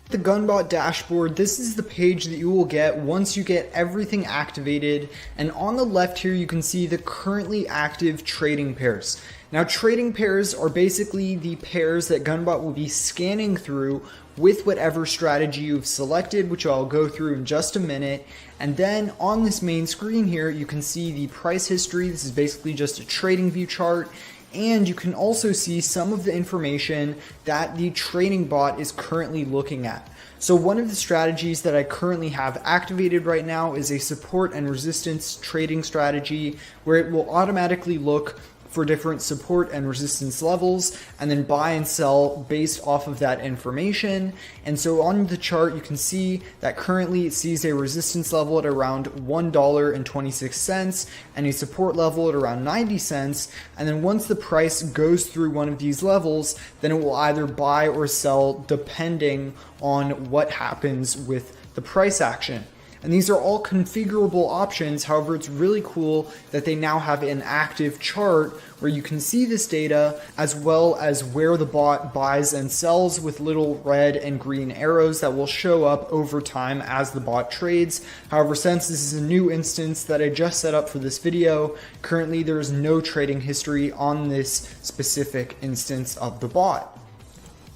The Gunbot dashboard, this is the page that you will get once you get everything activated, and on the left here you can see the currently active trading pairs. Now trading pairs are basically the pairs that Gunbot will be scanning through with whatever strategy you've selected, which I'll go through in just a minute. And then on this main screen here you can see the price history. This is basically just a trading view chart. And you can also see some of the information that the trading bot is currently looking at. So one of the strategies that I currently have activated right now is a support and resistance trading strategy where it will automatically look for different support and resistance levels and then buy and sell based off of that information. And so on the chart you can see that currently it sees a resistance level at around $1.26 and a support level at around 90 cents. And then once the price goes through one of these levels, then it will either buy or sell depending on what happens with the price action. And these are all configurable options. However, it's really cool that they now have an active chart where you can see this data as well as where the bot buys and sells with little red and green arrows that will show up over time as the bot trades. However, since this is a new instance that I just set up for this video, currently there is no trading history on this specific instance of the bot.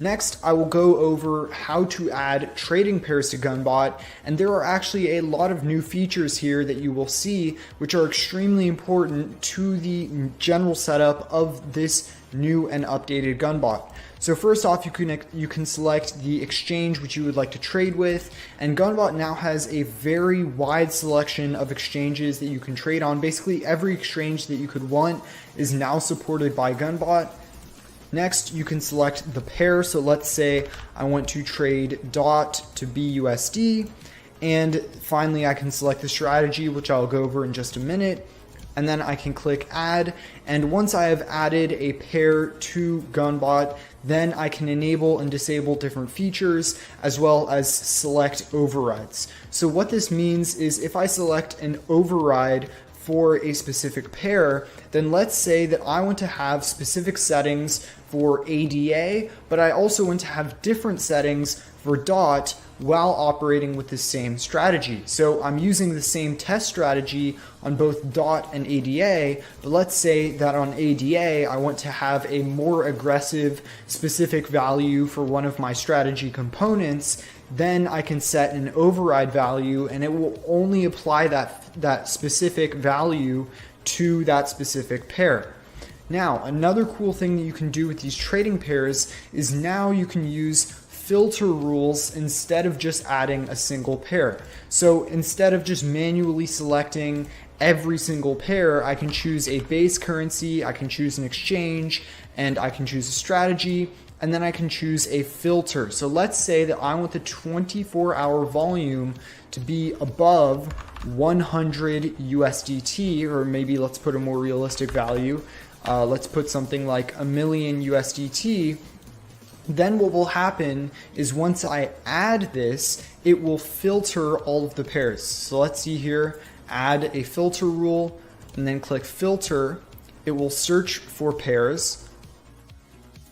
Next, I will go over how to add trading pairs to Gunbot, and there are actually a lot of new features here that you will see which are extremely important to the general setup of this new and updated Gunbot. So first off, you can select the exchange which you would like to trade with, and Gunbot now has a very wide selection of exchanges that you can trade on. Basically every exchange that you could want is now supported by Gunbot. Next, you can select the pair. So let's say I want to trade DOT to BUSD. And finally, I can select the strategy, which I'll go over in just a minute. And then I can click add. And once I have added a pair to Gunbot, then I can enable and disable different features as well as select overrides. So what this means is if I select an override for a specific pair, then let's say that I want to have specific settings for ADA, but I also want to have different settings for DOT while operating with the same strategy. So I'm using the same test strategy on both DOT and ADA, but let's say that on ADA I want to have a more aggressive specific value for one of my strategy components. Then I can set an override value and it will only apply that specific value to that specific pair. Now, another cool thing that you can do with these trading pairs is now you can use filter rules instead of just adding a single pair. So instead of just manually selecting every single pair, I can choose a base currency, I can choose an exchange, and I can choose a strategy, and then I can choose a filter. So let's say that I want the 24-hour volume to be above 100 USDT, or maybe let's put a more realistic value. Let's put something like $1 million USDT. Then what will happen is once I add this, it will filter all of the pairs. So let's see here, add a filter rule, and then click filter. It will search for pairs,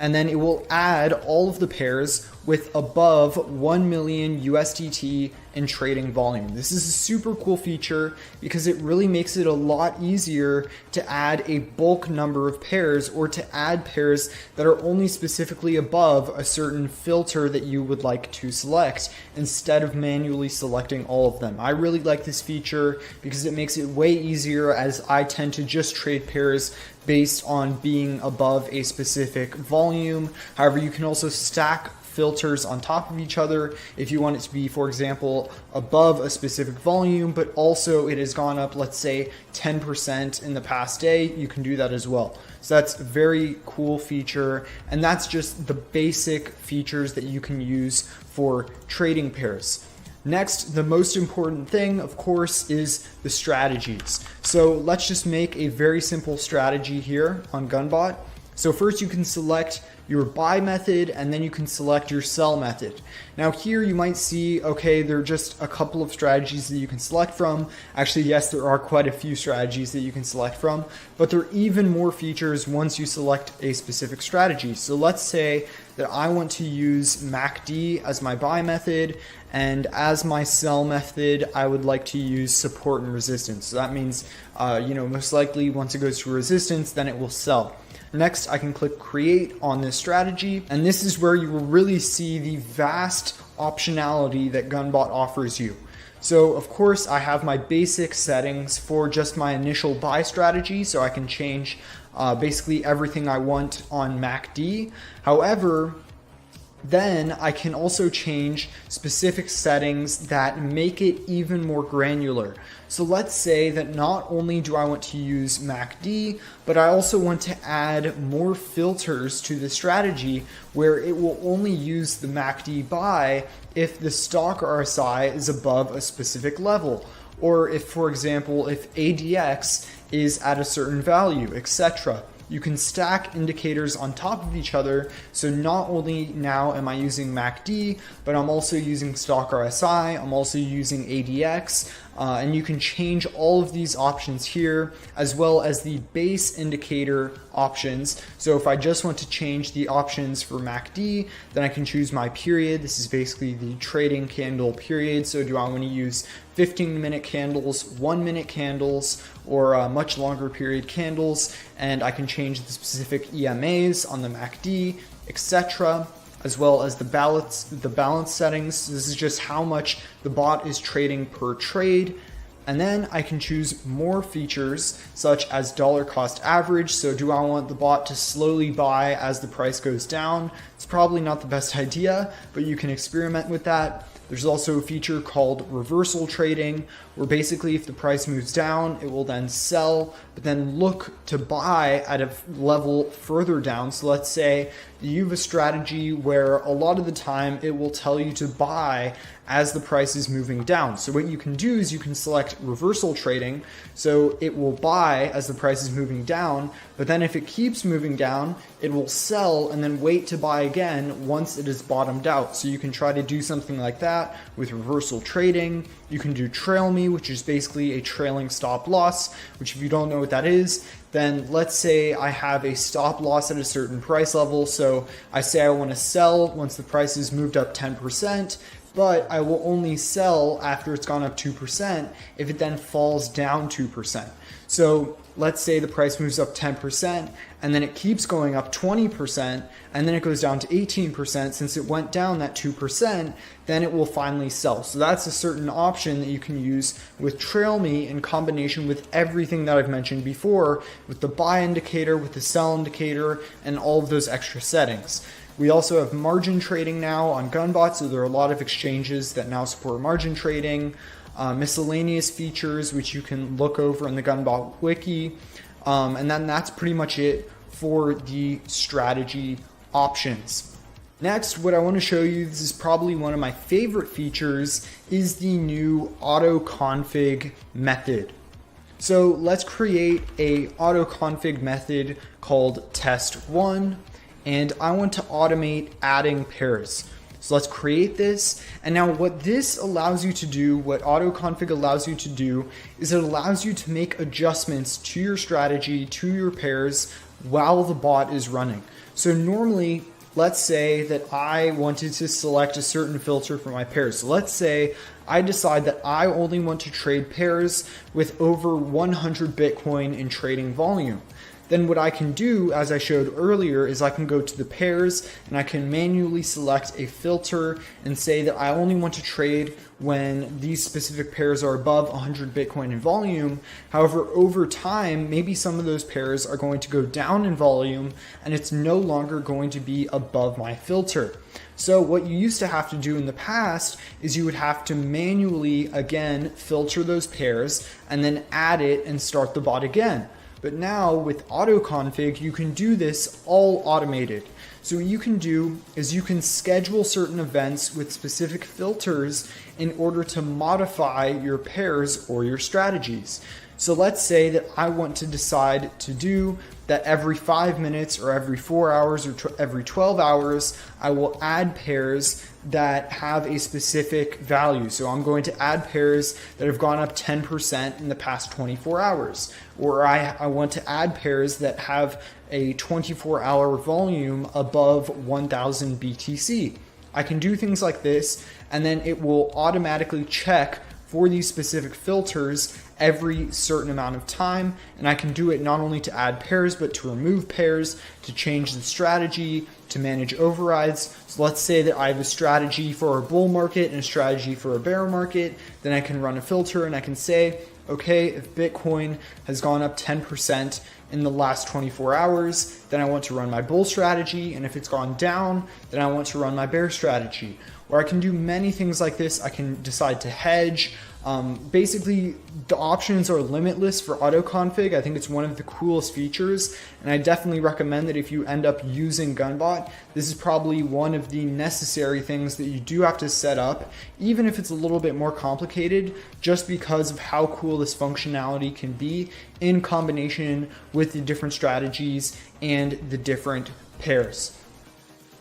and then it will add all of the pairs with above 1 million USDT in trading volume. This is a super cool feature because it really makes it a lot easier to add a bulk number of pairs or to add pairs that are only specifically above a certain filter that you would like to select instead of manually selecting all of them. I really like this feature because it makes it way easier, as I tend to just trade pairs based on being above a specific volume. However, you can also stack filters on top of each other if you want it to be, for example, above a specific volume, but also it has gone up, let's say 10% in the past day. You can do that as well. So that's a very cool feature, and that's just the basic features that you can use for trading pairs. Next, the most important thing, of course, is the strategies. So let's just make a very simple strategy here on Gunbot. So first you can select your buy method, and then you can select your sell method. Now here you might see, okay, there are just a couple of strategies that you can select from. Actually, yes, there are quite a few strategies that you can select from, but there are even more features once you select a specific strategy. So let's say that I want to use MACD as my buy method, and as my sell method, I would like to use support and resistance. So that means, most likely once it goes to resistance, then it will sell. Next, I can click create on this strategy, and this is where you will really see the vast optionality that Gunbot offers you. So of course, I have my basic settings for just my initial buy strategy, so I can change basically everything I want on MACD. However, then I can also change specific settings that make it even more granular. So let's say that not only do I want to use MACD, but I also want to add more filters to the strategy where it will only use the MACD buy if the stock RSI is above a specific level, or if, for example, if ADX is at a certain value, etc. You can stack indicators on top of each other, so not only now am I using MACD, but I'm also using stock RSI, I'm also using ADX, and you can change all of these options here, as well as the base indicator options. So if I just want to change the options for MACD, then I can choose my period. This is basically the trading candle period. So do I want to use 15-minute candles, 1-minute candles, or much longer period candles? And I can change the specific EMAs on the MACD, etc., as well as the balance settings. This is just how much the bot is trading per trade. And then I can choose more features such as dollar cost average. So do I want the bot to slowly buy as the price goes down? It's probably not the best idea, but you can experiment with that. There's also a feature called reversal trading, where basically if the price moves down, it will then sell, but then look to buy at a level further down. So let's say you have a strategy where a lot of the time it will tell you to buy as the price is moving down. So what you can do is you can select reversal trading, so it will buy as the price is moving down, but then if it keeps moving down, it will sell and then wait to buy again once it is bottomed out. So you can try to do something like that with reversal trading. You can do trail me, which is basically a trailing stop loss, which if you don't know what that is, then let's say I have a stop loss at a certain price level. So I say I want to sell once the price has moved up 10%, but I will only sell after it's gone up 2% if it then falls down 2%. So let's say the price moves up 10% and then it keeps going up 20% and then it goes down to 18%. Since it went down that 2%, then it will finally sell. So that's a certain option that you can use with Trail Me in combination with everything that I've mentioned before, with the buy indicator, with the sell indicator, and all of those extra settings. We also have margin trading now on Gunbot, so there are a lot of exchanges that now support margin trading, miscellaneous features which you can look over in the Gunbot wiki, and then that's pretty much it for the strategy options. Next, what I want to show you, this is probably one of my favorite features, is the new auto config method. So let's create a auto config method called test1. And I want to automate adding pairs. So let's create this. And now what this allows you to do, what AutoConfig allows you to do, is it allows you to make adjustments to your strategy, to your pairs, while the bot is running. So normally, let's say that I wanted to select a certain filter for my pairs. So let's say I decide that I only want to trade pairs with over 100 Bitcoin in trading volume. Then what I can do, as I showed earlier, is I can go to the pairs and I can manually select a filter and say that I only want to trade when these specific pairs are above 100 Bitcoin in volume. However, over time, maybe some of those pairs are going to go down in volume and it's no longer going to be above my filter. So what you used to have to do in the past is you would have to manually, again, filter those pairs and then add it and start the bot again. But now with AutoConfig, you can do this all automated. So what you can do is you can schedule certain events with specific filters in order to modify your pairs or your strategies. So let's say that I want to decide to do that every 5 minutes or every 4 hours or every 12 hours, I will add pairs that have a specific value. So I'm going to add pairs that have gone up 10% in the past 24 hours. Or I want to add pairs that have a 24-hour volume above 1000 BTC. I can do things like this, and then it will automatically check for these specific filters every certain amount of time. And I can do it not only to add pairs, but to remove pairs, to change the strategy, to manage overrides. So let's say that I have a strategy for a bull market and a strategy for a bear market. Then I can run a filter and I can say, okay, if Bitcoin has gone up 10% in the last 24 hours, then I want to run my bull strategy. And if it's gone down, then I want to run my bear strategy. Or I can do many things like this. I can decide to hedge. Basically, the options are limitless for auto config. I think it's one of the coolest features, and I definitely recommend that if you end up using Gunbot, this is probably one of the necessary things that you do have to set up, even if it's a little bit more complicated, just because of how cool this functionality can be in combination with the different strategies and the different pairs.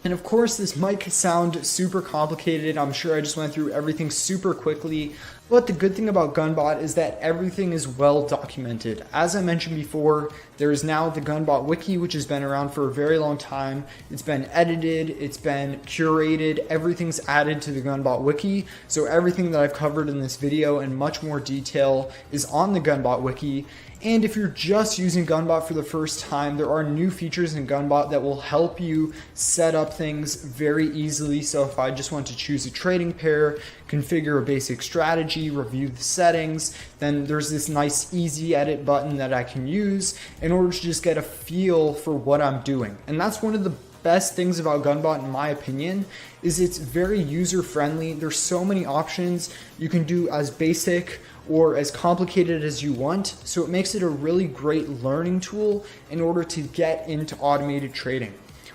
And of course, this might sound super complicated. I'm sure I just went through everything super quickly. But the good thing about Gunbot is that everything is well documented. As I mentioned before, there is now the Gunbot wiki, which has been around for a very long time. It's been edited, it's been curated, everything's added to the Gunbot wiki. So everything that I've covered in this video in much more detail is on the Gunbot wiki. And if you're just using Gunbot for the first time, there are new features in Gunbot that will help you set up things very easily. So if I just want to choose a trading pair, configure a basic strategy, review the settings, then there's this nice easy edit button that I can use in order to just get a feel for what I'm doing. And that's one of the best things about Gunbot, in my opinion, is it's very user friendly. There's so many options. You can do as basic or as complicated as you want. So it makes it a really great learning tool in order to get into automated trading.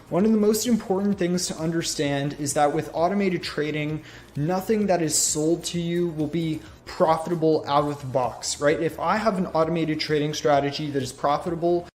One of the most important things to understand is that with automated trading, nothing that is sold to you will be profitable out of the box, right? If I have an automated trading strategy that is profitable,